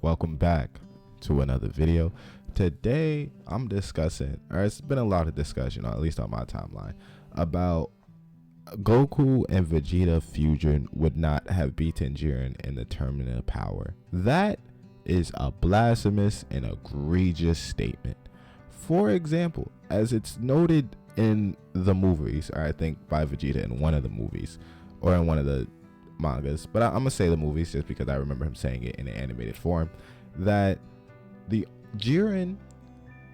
welcome back to another video. Today I'm discussing, or it's been a lot of discussion, or at least on my timeline, about Goku and Vegeta fusion would not have beaten Jiren in the Tournament of Power. That is a blasphemous and egregious statement. For example, as it's noted in the movies, or I think by Vegeta in one of the movies, or in one of the mangas, but I'm gonna say the movies just because I remember him saying it in an animated form, that the Jiren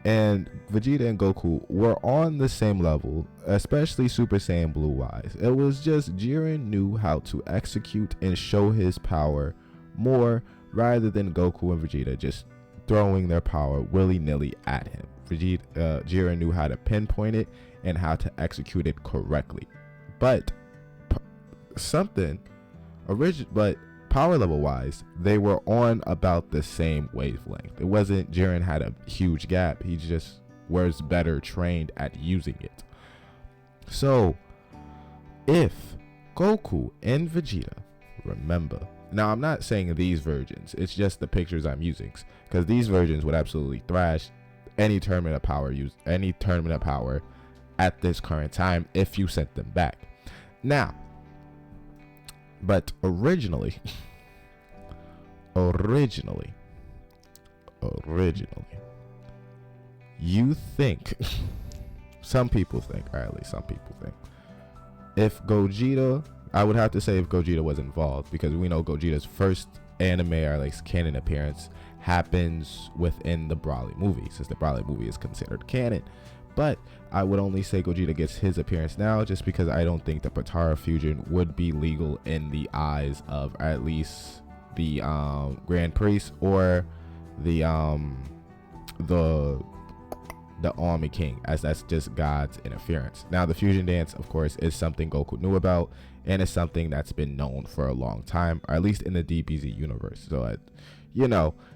and Vegeta and Goku were on the same level, especially Super Saiyan Blue wise. It was just Jiren knew how to execute and show his power more rather than Goku and Vegeta just throwing their power willy-nilly at him. Jiren knew how to pinpoint it and how to execute it correctly, but power level wise, they were on about the same wavelength. It wasn't Jiren had a huge gap. He just was better trained at using it. So if Goku and Vegeta, remember, now I'm not saying these versions, it's just the pictures I'm using, because these versions would absolutely thrash any tournament of power at this current time if you sent them back. Now, but originally, you think, some people think, or at least some people think, if Gogeta, I would have to say if Gogeta was involved, because we know Gogeta's first anime or like canon appearance happens within the Broly movie, since the Broly movie is considered canon. But I would only say Gogeta gets his appearance now just because I don't think the Potara fusion would be legal in the eyes of at least the Grand Priest or the Army King, as that's just God's interference. Now the fusion dance, of course, is something Goku knew about, and it's something that's been known for a long time, or at least in the DBZ universe. So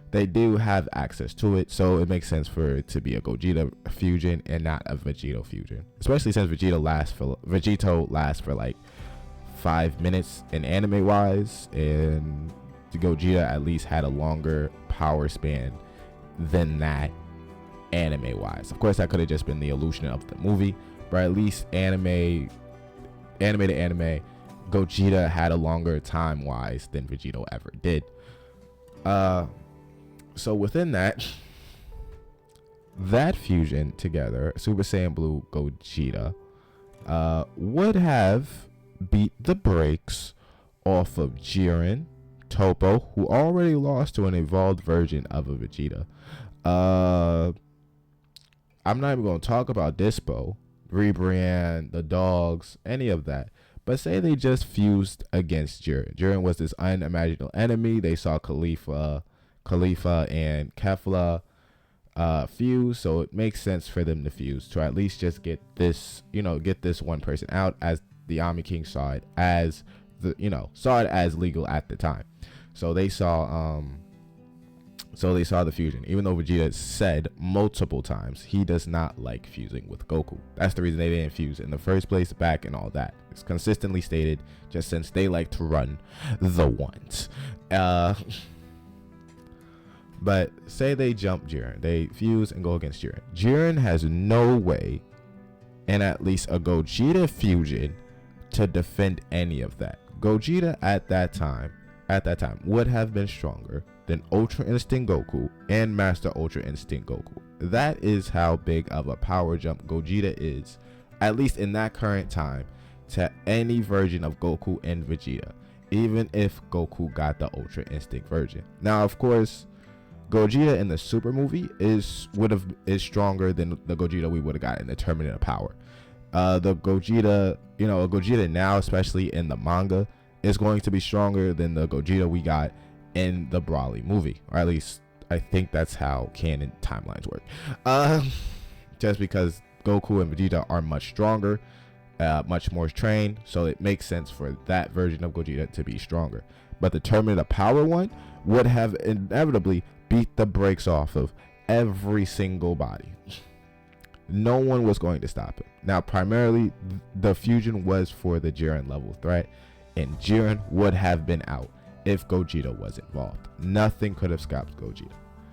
they do have access to it, so it makes sense for it to be a Gogeta fusion and not a Vegeta fusion, especially since Vegito lasts for like 5 minutes in anime wise, and Gogeta at least had a longer power span than that anime wise. Of course, that could have just been the illusion of the movie, but at least anime to anime, Gogeta had a longer time wise than Vegito ever did. So within that fusion together, Super Saiyan Blue Gogeta would have beat the brakes off of Jiren, Toppo, who already lost to an evolved version of a Vegeta. I'm not even going to talk about Dispo, Rebrand, the dogs, any of that. But say they just fused against Jiren. Jiren was this unimaginable enemy. They saw Khalifa and Kefla fuse, so it makes sense for them to fuse to at least just get this one person out, as the Army King saw it as legal at the time. So they saw the fusion, even though Vegeta said multiple times he does not like fusing with Goku. That's the reason they didn't fuse in the first place, back and all that. It's consistently stated, just since they like to run the ones. But say they jump Jiren, they fuse and go against Jiren. Jiren has no way, in at least a Gogeta fusion, to defend any of that. Gogeta at that time would have been stronger than Ultra Instinct Goku and Master Ultra Instinct Goku. That is how big of a power jump Gogeta is, at least in that current time, to any version of Goku and Vegeta, even if Goku got the Ultra Instinct version. Now, of course, Gogeta in the Super movie is stronger than the Gogeta we would have got in the Tournament of Power. The Gogeta now, especially in the manga, is going to be stronger than the Gogeta we got in the Broly movie, or at least I think that's how canon timelines work. Just because Goku and Vegeta are much stronger, much more trained, so it makes sense for that version of Gogeta to be stronger. But the Tournament of Power one would have inevitably beat the brakes off of every single body. No one was going to stop him. Now, primarily, the fusion was for the Jiren level threat, and Jiren would have been out if Gogeta was involved. Nothing could have stopped Gogeta,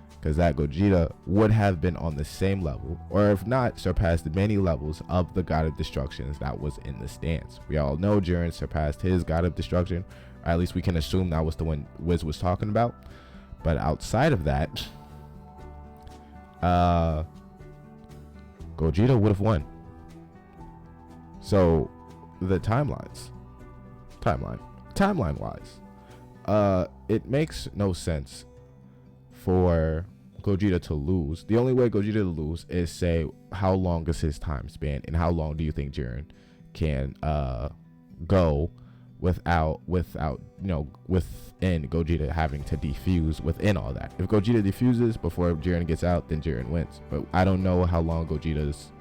because that Gogeta would have been on the same level, or if not, surpassed many levels of the God of Destructions that was in the stands. We all know Jiren surpassed his God of Destruction, or at least we can assume that was the one Wiz was talking about. But outside of that, Gogeta would have won. So the timeline wise, it makes no sense for Gogeta to lose. The only way Gogeta to lose is, say, how long is his time span, and how long do you think Jiren can go without within Gogeta having to defuse within all that. If Gogeta defuses before Jiren gets out, then Jiren wins. But I don't know how long Gogeta's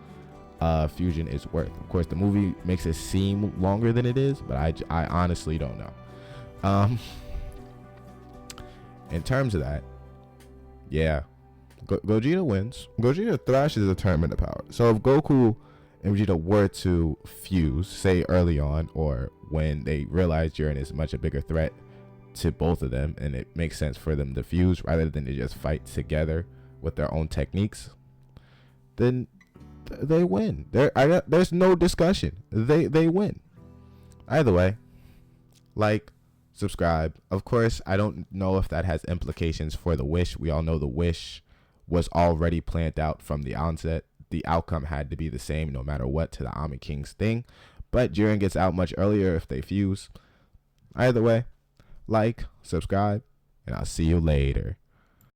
fusion is worth. Of course, the movie makes it seem longer than it is, but I honestly don't know. In terms of that, yeah, Gogeta wins. Gogeta thrashes a tournament of power. So if Goku and Vegeta were to fuse, say early on, or when they realize Jiren is much a bigger threat to both of them, and it makes sense for them to fuse rather than to just fight together with their own techniques, then they win. There's no discussion. They win. Either way, like, subscribe. Of course, I don't know if that has implications for the wish. We all know the wish was already planned out from the onset. The outcome had to be the same no matter what to the Ami King's thing. But Jiren gets out much earlier if they fuse. Either way, like, subscribe, and I'll see you later.